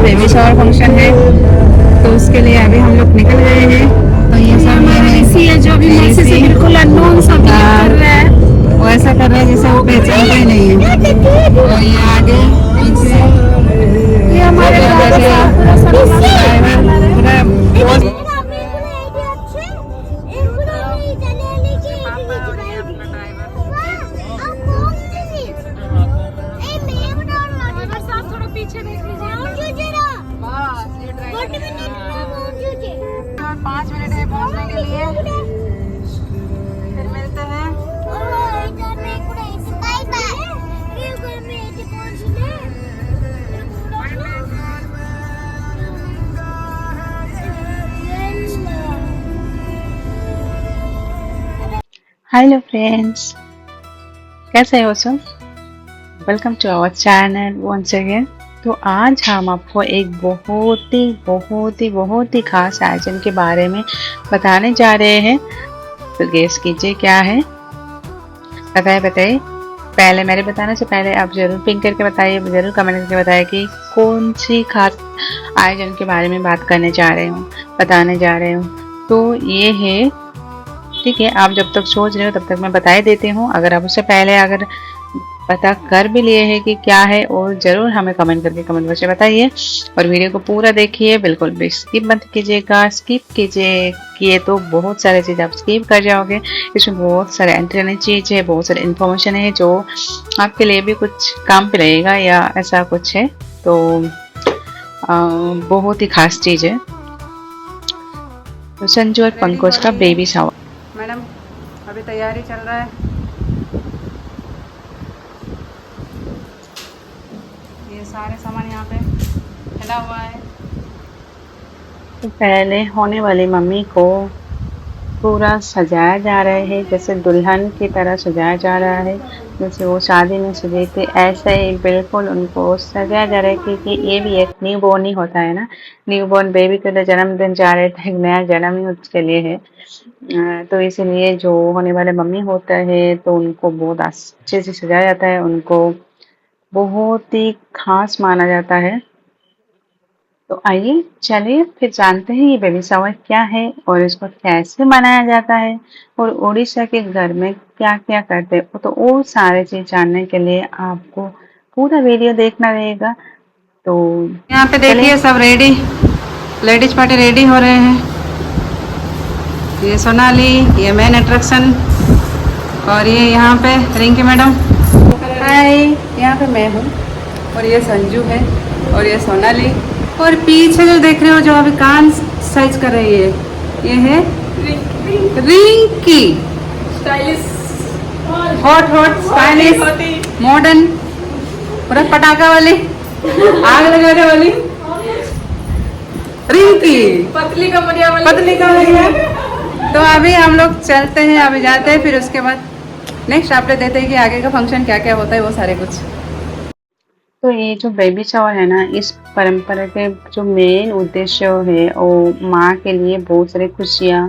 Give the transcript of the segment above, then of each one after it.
Baby shower function है, तो उसके लिए अभी हम लोग निकल गए हैं। तो ये सब है जो भी मैसेज से बिल्कुल अननोन सा कर रहा है, वो ऐसा कर रहा है जैसे वो पहचानता ही नहीं है। तो ये आगे पीछे ये हमारे पूरा पीछे देख लीजिए। 5 मिनट है पहुंचने के लिए, फिर मिलते हैं। हेलो फ्रेंड्स, कैसे हो सब? Welcome to our channel once again. तो आज हम आपको एक बहुत ही खास आयोजन के बारे में बताने जा रहे हैं। तो गेस कीजिए क्या है? बताइए। पहले मेरे बताने से पहले आप जरूर पिंक करके बताइए, जरूर कमेंट करके बताइए कि कौन सी खास आयोजन के बारे में बात करने जा रहे हूँ, बताने जा रहे हूँ। तो ये है, ठीक है, आप जब तक सोच रहे हो तब तक मैं बता ही देती हूँ। अगर आप उससे पहले अगर पता कर भी लिए हैं कि क्या है, और ज़रूर हमें कमेंट करके कमेंट बॉक्स में बताइए। और वीडियो को पूरा देखिए, बिल्कुल भी स्किप मत कीजिएगा। स्किप किए तो बहुत सारे चीज़ आप स्किप कर जाओगे। इसमें बहुत सारे एंटरटेनिंग चीज़ है, बहुत सारे इन्फॉर्मेशन है जो आपके लिए भी कुछ काम पे रहेगा या ऐसा कुछ है। तो बहुत ही खास चीज़ है। तो संजू और पंकज का बेबी शावर। मैडम अभी तैयारी चल रहा है। ये सारे सामान यहाँ पे फैला हुआ है। तो पहले होने वाली मम्मी को पूरा सजाया जा रहा है, जैसे दुल्हन की तरह सजाया जा रहा है, जैसे वो शादी में सजे थे ऐसे ही बिल्कुल उनको सजाया जा रहा है। क्योंकि ये भी एक न्यू बॉर्न ही होता है ना, न्यू बॉर्न बेबी के लिए जन्मदिन जा रहे थे, एक नया जन्म ही उसके लिए है। तो इसीलिए जो होने वाले मम्मी होता है तो उनको बहुत अच्छे से सजाया जाता है, उनको बहुत ही खास माना जाता है। तो आइए चलिए फिर जानते हैं ये बेबी शावर क्या है और इसको कैसे मनाया जाता है, और उड़ीसा के घर में क्या क्या करते हैं। तो वो सारे चीज जानने के लिए आपको पूरा वीडियो देखना रहेगा। तो यहाँ पे देखिए सब रेडी, लेडीज पार्टी रेडी हो रहे हैं। ये सोनाली, ये मेन अट्रैक्शन, और ये यहाँ पे रिंकी मैडम, हाय, यहाँ पे मैं हूँ, और ये संजू है, और ये सोनाली, और पीछे जो देख रहे हो जो अभी कान साइज कर रही है, ये है Rinki. Stylish, hot stylish modern, पूरा पटाखा वाली, आग लगाने वाली रिंकी, पतली कमरिया वाली, पतली कमरिया। तो अभी हम लोग चलते हैं, अभी जाते हैं, फिर उसके बाद नेक्स्ट अपडेट देते हैं कि आगे का फंक्शन क्या क्या होता है, वो सारे कुछ। तो ये जो बेबी शावर है ना, इस परंपरा के जो मेन उद्देश्य है वो माँ के लिए बहुत सारी खुशियाँ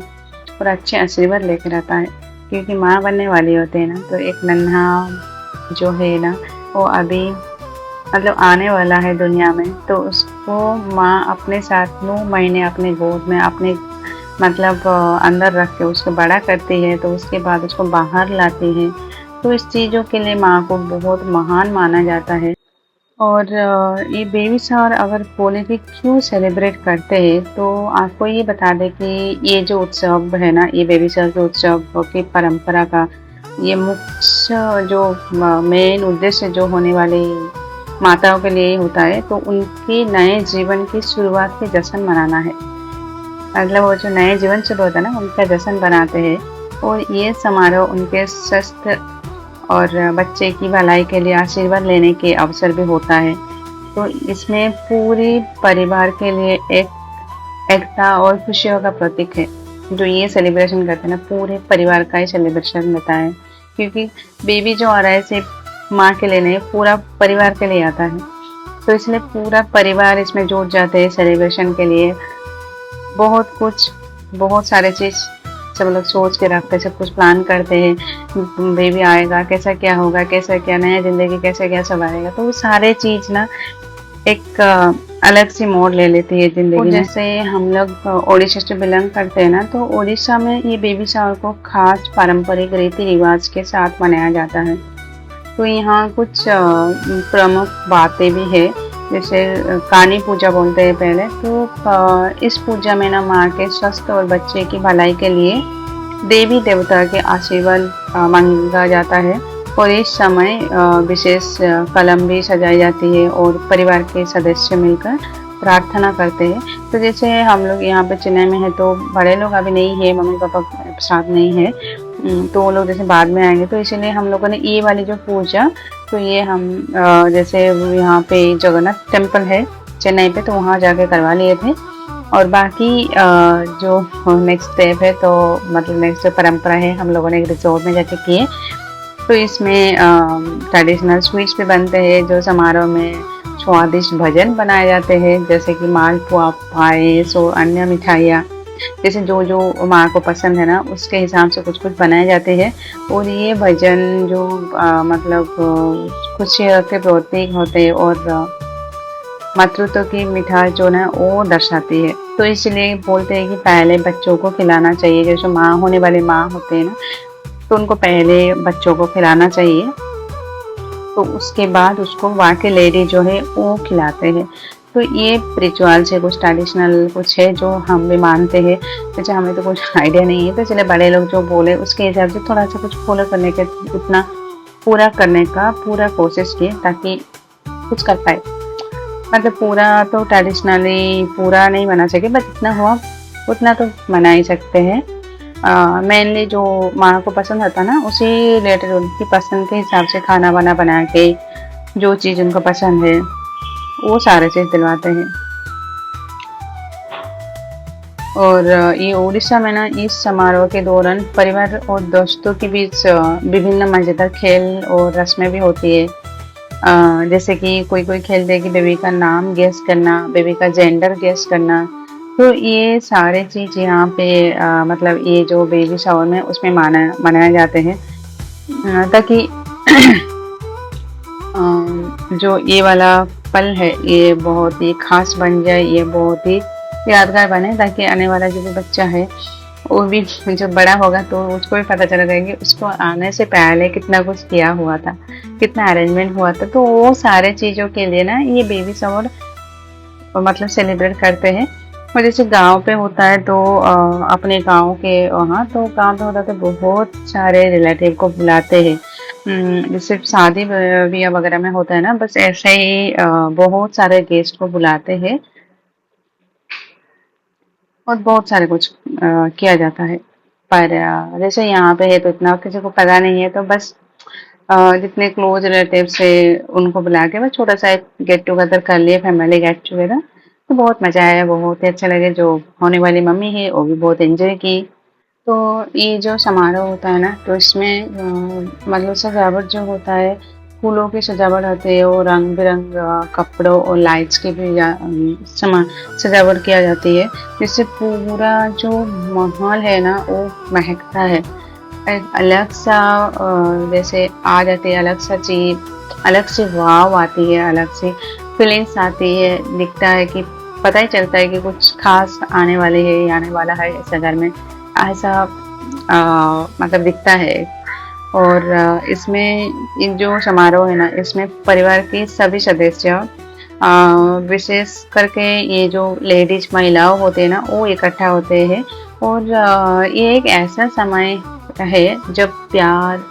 और अच्छे आशीर्वाद लेकर आता है। क्योंकि माँ बनने वाली होते हैं ना, तो एक नन्हा जो है ना वो अभी मतलब आने वाला है दुनिया में, तो उसको माँ अपने साथ 9 महीने अपने गोद में अपने मतलब अंदर रख के उसको बड़ा करती है। तो उसके बाद उसको बाहर लाती है। तो इस चीज़ों के लिए माँ को बहुत महान माना जाता है। और ये बेबी शावर अगर बोले कि क्यों सेलिब्रेट करते हैं, तो आपको ये बता दें कि ये जो उत्सव है ना, ये बेबी शावर के उत्सव की परंपरा का ये मुख्य जो मेन उद्देश्य जो होने वाली माताओं के लिए होता है, तो उनके नए जीवन की शुरुआत के जश्न मनाना है। मतलब वो जो नए जीवन शुरू होता है ना, उनका जश्न बनाते हैं। और ये समारोह उनके स्वस्थ और बच्चे की भलाई के लिए आशीर्वाद लेने के अवसर भी होता है। तो इसमें पूरे परिवार के लिए एक एकता और खुशियों का प्रतीक है। जो ये सेलिब्रेशन करते हैं ना, पूरे परिवार का ही सेलिब्रेशन रहता है। क्योंकि बेबी जो आ रहा है सिर्फ माँ के लिए नहीं, पूरा परिवार के लिए आता है। तो इसलिए पूरा परिवार इसमें जुट जाते हैं सेलिब्रेशन के लिए। बहुत सारे चीज़ सब लोग सोच के रखते हैं, सब कुछ प्लान करते हैं। बेबी आएगा, कैसा क्या होगा, कैसा क्या नया ज़िंदगी, कैसा क्या सब आएगा। तो वो सारे चीज़ ना एक अलग सी मोड़ ले लेती है जिंदगी में। जैसे हम लोग ओडिशा से बिलोंग करते हैं ना, तो ओडिशा में ये बेबी शावर को खास पारंपरिक रीति रिवाज के साथ मनाया जाता है। तो यहाँ कुछ प्रमुख बातें भी है, जैसे कानी पूजा बोलते हैं पहले। तो इस पूजा में ना माँ के स्वास्थ्य और बच्चे की भलाई के लिए देवी देवता के आशीर्वाद मांगा जाता है। और इस समय विशेष कलम भी सजाई जाती है और परिवार के सदस्य मिलकर प्रार्थना करते हैं। तो जैसे हम लोग यहाँ पे चेन्नई में है, तो बड़े लोग अभी नहीं है, मम्मी पापा साथ नहीं है, तो वो लोग जैसे बाद में आएंगे, तो इसीलिए हम लोगों ने ये वाली जो पूजा, तो ये हम जैसे यहाँ पे जगन्नाथ टेम्पल है चेन्नई पे, तो वहाँ जाके करवा लिए थे। और बाकी जो नेक्स्ट स्टेप है, तो मतलब नेक्स्ट जो परंपरा है, हम लोगों ने एक रिसोर्ट में जाके किए। तो इसमें ट्रेडिशनल स्वीट्स भी बनते हैं, जो समारोह में स्वादिष्ट भजन बनाए जाते हैं, जैसे कि मालपुआ, पायस और अन्य मिठाइयाँ, जैसे जो जो माँ को पसंद है ना, उसके हिसाब से कुछ कुछ बनाए जाते हैं। और ये भजन जो मतलब खुशी के प्रतीक होते हैं और मातृत्व की मिठास जो ना वो दर्शाती है। तो इसलिए बोलते हैं कि पहले बच्चों को खिलाना चाहिए, जैसे माँ होने वाले माँ होते हैं ना, तो उनको पहले बच्चों को खिलाना चाहिए, तो उसके बाद उसको वहाँ के लेडी जो है वो खिलाते हैं। तो ये रिचुअल है, कुछ ट्रेडिशनल कुछ है जो हम भी मानते हैं। जैसे हमें तो कुछ आइडिया नहीं है, तो चले बड़े लोग जो बोले उसके हिसाब से थोड़ा सा कुछ फॉलो करने के, उतना पूरा करने का पूरा कोशिश किए ताकि कुछ कर पाए। मतलब पूरा तो ट्रेडिशनली पूरा नहीं बना सके, बट इतना हुआ उतना तो मना ही सकते हैं। मेनली जो माँ को पसंद आता ना, उसी रिलेटेड उनकी पसंद के हिसाब से खाना बना के जो चीज़ उनको पसंद है वो सारे चीज़ दिलवाते हैं। और ये उड़ीसा में ना इस समारोह के दौरान परिवार और दोस्तों के बीच विभिन्न मज़ेदार खेल और रस्में भी होती है। जैसे कि कोई कोई खेलते हैं कि बेबी का नाम गेस करना, बेबी का जेंडर गेस करना। तो ये सारे चीज़ यहाँ पे मतलब ये जो बेबी शावर में उसमें मनाए जाते हैं, ताकि जो ये वाला पल है ये बहुत ही खास बन जाए, ये बहुत ही यादगार बने, ताकि आने वाला जो भी बच्चा है वो भी जब बड़ा होगा तो उसको भी पता चलेगा कि उसको आने से पहले कितना कुछ किया हुआ था, कितना अरेंजमेंट हुआ था। तो वो सारे चीज़ों के लिए ना ये बेबी शावर मतलब सेलिब्रेट करते हैं। और जैसे गांव पे होता है तो अपने गांव के वहाँ, तो गांव पे होता है तो बहुत सारे रिलेटिव को बुलाते हैं। जैसे शादी ब्याह वगैरह में होता है ना, बस ऐसे ही बहुत सारे गेस्ट को बुलाते हैं और बहुत सारे कुछ किया जाता है। पर जैसे यहाँ पे है तो इतना किसी को पता नहीं है, तो बस जितने क्लोज रिलेटिव्स है उनको बुला के बस छोटा सा एक गेट टुगेदर कर लिए, फैमिली गेट टुगेदर। तो बहुत मजा आया, बहुत ही अच्छा लगे। जो होने वाली मम्मी है वो भी बहुत एंजॉय की। तो ये जो समारोह होता है ना, तो इसमें मतलब सजावट जो होता है, फूलों की सजावट होती है और रंग बिरंग कपड़ों और लाइट्स की भी सजावट किया जाती है, जिससे पूरा जो माहौल है ना वो महकता है। एक अलग सा जैसे आ जाती है, अलग सा चीज, अलग से वाव आती है, अलग सी फीलिंग्स आती है। दिखता है कि पता ही चलता है कि कुछ खास आने वाले है, आने वाला है ऐसा घर में, ऐसा मतलब दिखता है। और इसमें जो समारोह है ना, इसमें परिवार के सभी सदस्य विशेष करके ये जो लेडीज महिलाओं होते हैं ना वो इकट्ठा होते हैं। और ये एक ऐसा समय है जब प्यार,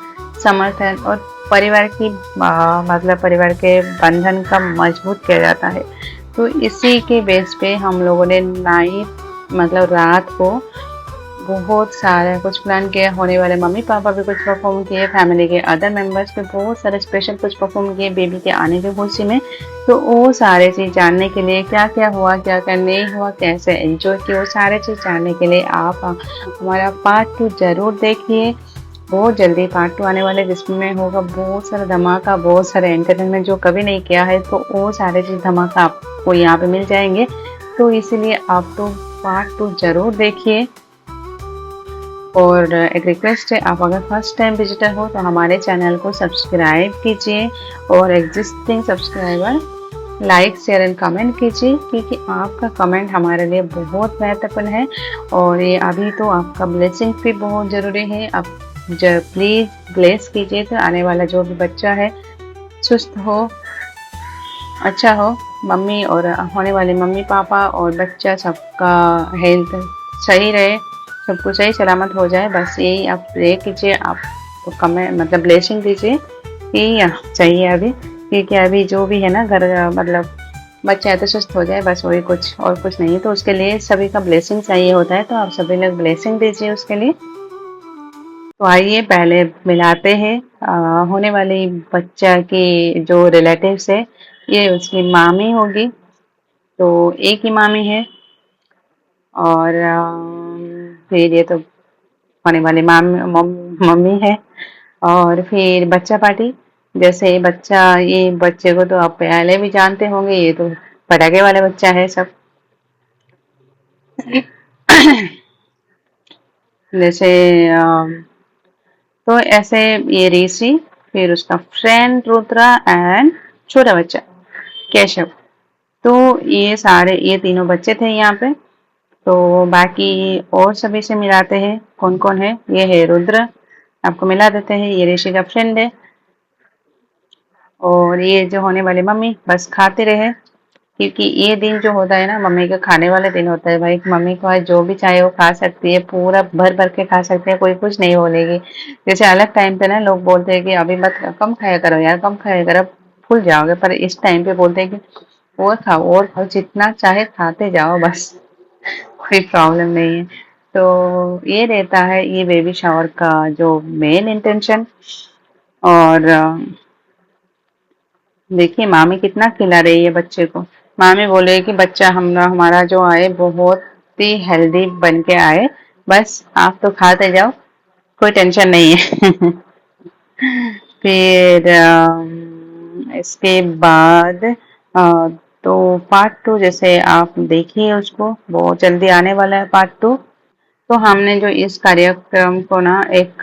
समर्थन और परिवार की मतलब परिवार के बंधन का मजबूत किया जाता है। तो इसी के बेस पे हम लोगों ने नाइट मतलब रात को बहुत सारा कुछ प्लान किया। होने वाले मम्मी पापा भी कुछ परफॉर्म किए, फैमिली के अदर मेंबर्स भी बहुत सारे स्पेशल कुछ परफॉर्म किए बेबी के आने की खुशी में। तो वो सारे चीज़ जानने के लिए क्या क्या हुआ, क्या क्या नहीं हुआ, कैसे एंजॉय किया, वो सारे चीज़ जानने के लिए आप हमारा पार्ट 2 जरूर देखिए। बहुत जल्दी पार्ट 2 आने वाले, जिसमें होगा बहुत सारा धमाका, बहुत सारे एंटरटेनमेंट जो कभी नहीं किया है, तो वो सारे चीज़ धमाका आपको यहाँ पे मिल जाएंगे। तो इसीलिए आप तो पार्ट 2 जरूर देखिए। और एक रिक्वेस्ट है, आप अगर फर्स्ट टाइम विजिटर हो तो हमारे चैनल को सब्सक्राइब कीजिए, और existing subscriber like share and comment कीजिए, क्योंकि आपका कमेंट हमारे लिए बहुत महत्वपूर्ण है। और ये अभी तो आपका ब्लेसिंग भी बहुत ज़रूरी है। आप जब प्लीज़ ब्लेस कीजिए तो आने वाला जो भी बच्चा है सुस्त हो, अच्छा हो, मम्मी और होने वाले मम्मी पापा और बच्चा सबका हेल्थ सही रहे, सब कुछ सही सलामत हो जाए। बस यही आप प्रे कीजिए, आप तो कमेंट मतलब ब्लेसिंग दीजिए कि चाहिए अभी, क्योंकि अभी जो भी है ना घर मतलब बच्चा है तो सुस्त हो जाए, बस वही कुछ और कुछ नहीं है। तो उसके लिए सभी का ब्लेसिंग चाहिए होता है, तो आप सभी लोग ब्लेसिंग दीजिए उसके लिए। तो आइए पहले मिलाते हैं होने वाली बच्चा की जो रिलेटिव्स है। ये उसकी मामी होगी, तो एक ही मामी है। और फिर ये तो होने वाली मम्मी है। और फिर बच्चा पार्टी, जैसे बच्चा, ये बच्चे को तो आप पहले भी जानते होंगे, ये तो पटाखे वाले बच्चा है सब। जैसे तो ऐसे ये ऋषि, फिर उसका फ्रेंड रुद्रा एंड छोटा बच्चा केशव। तो ये सारे ये तीनों बच्चे थे यहाँ पे। तो बाकी और सभी से मिलाते हैं कौन कौन है। ये है रुद्र, आपको मिला देते हैं, ये ऋषि का फ्रेंड है। और ये जो होने वाली मम्मी, बस खाते रहे, क्योंकि ये दिन जो होता है ना मम्मी का खाने वाला दिन होता है भाई। मम्मी को आज जो भी चाहे वो खा सकती है, पूरा भर भर के खा सकते हैं, कोई कुछ नहीं बोलेगी। जैसे अलग टाइम पे ना लोग बोलते हैं कि अभी मत, कम खाया करो यार, कम खाया करो, फूल जाओगे, पर इस टाइम पे बोलते हैं कि और खाओ, जितना चाहे खाते जाओ बस, कोई प्रॉब्लम नहीं है। तो ये रहता है ये बेबी शावर का जो मेन इंटेंशन। और देखिए मामी कितना खिला रही है बच्चे को। मामी बोले कि बच्चा हमारा जो आए बहुत ही हेल्दी बन के आए, बस आप तो खाते जाओ, कोई टेंशन नहीं है। फिर इसके बाद तो पार्ट टू, जैसे आप देखिए उसको, बहुत जल्दी आने वाला है पार्ट टू। तो हमने जो इस कार्यक्रम को ना एक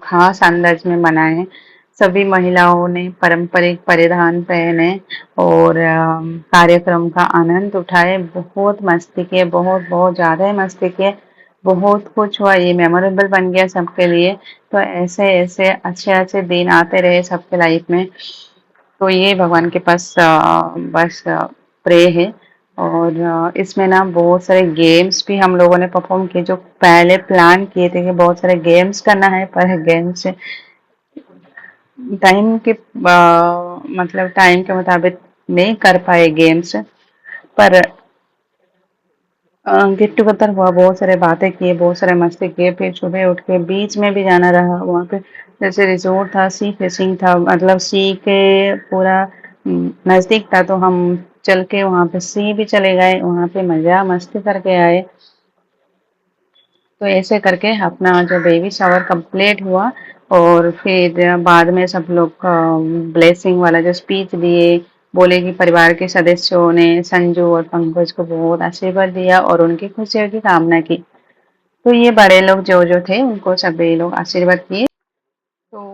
खास अंदाज में मनाए हैं। सभी महिलाओं ने पारंपरिक परिधान पहने और कार्यक्रम का आनंद उठाए, बहुत मस्ती किए, बहुत बहुत ज़्यादा ही मस्ती किए, बहुत कुछ हुआ, ये मेमोरेबल बन गया सबके लिए। तो ऐसे ऐसे अच्छे अच्छे दिन आते रहे सबके लाइफ में। तो ये भगवान के पास बस प्रे है। और इसमें ना बहुत सारे गेम्स भी हम लोगों ने परफॉर्म किए, जो पहले प्लान किए थे कि बहुत सारे गेम्स करना है, पर गेम्स टाइम के मतलब टाइम के मुताबिक नहीं कर पाए गेम्स। पर गेट टुगेदर हुआ, बहुत सारे बातें किए, बहुत सारे मस्ती किए। फिर सुबह उठ के बीच में भी जाना रहा वहाँ पे, जैसे रिजोर्ट था, सी फेसिंग था, मतलब सी के पूरा नजदीक था, तो हम चल के वहाँ पे सी भी चले गए, वहाँ पे मजा मस्ती करके आए। तो ऐसे करके अपना जो बेबी शावर कंप्लीट हुआ। और फिर बाद में सब लोग ब्लेसिंग वाला जो स्पीच दिए, बोले कि परिवार के सदस्यों ने संजू और पंकज को बहुत आशीर्वाद दिया और उनकी खुशियों की कामना की। तो ये बड़े लोग जो जो थे उनको सभी लोग आशीर्वाद किए। तो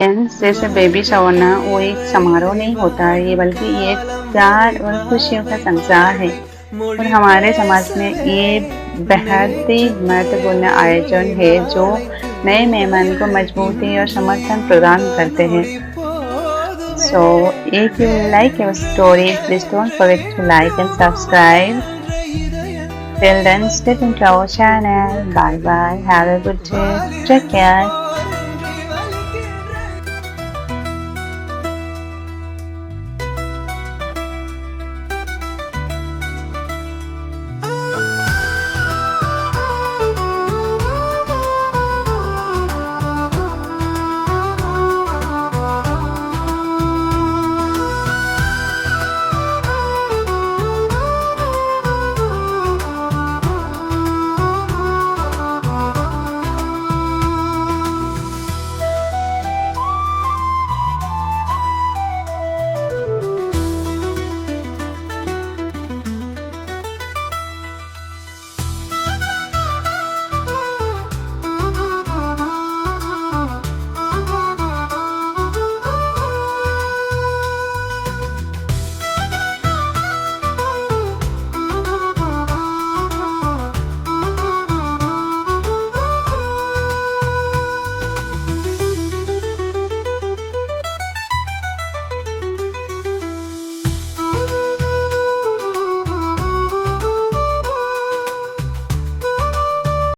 जैसे बेबी शावर ना वो एक समारोह नहीं होता है ये, बल्कि ये एक प्यार और खुशियों का संचार है। और हमारे समाज में ये बेहद ही महत्वपूर्ण आयोजन है जो नए मेहमान को मजबूती और समर्थन प्रदान करते हैं। So if you like our story, please don't forget to like and subscribe. Till then, stay tuned to our channel. Bye bye. Have a good day. Take care.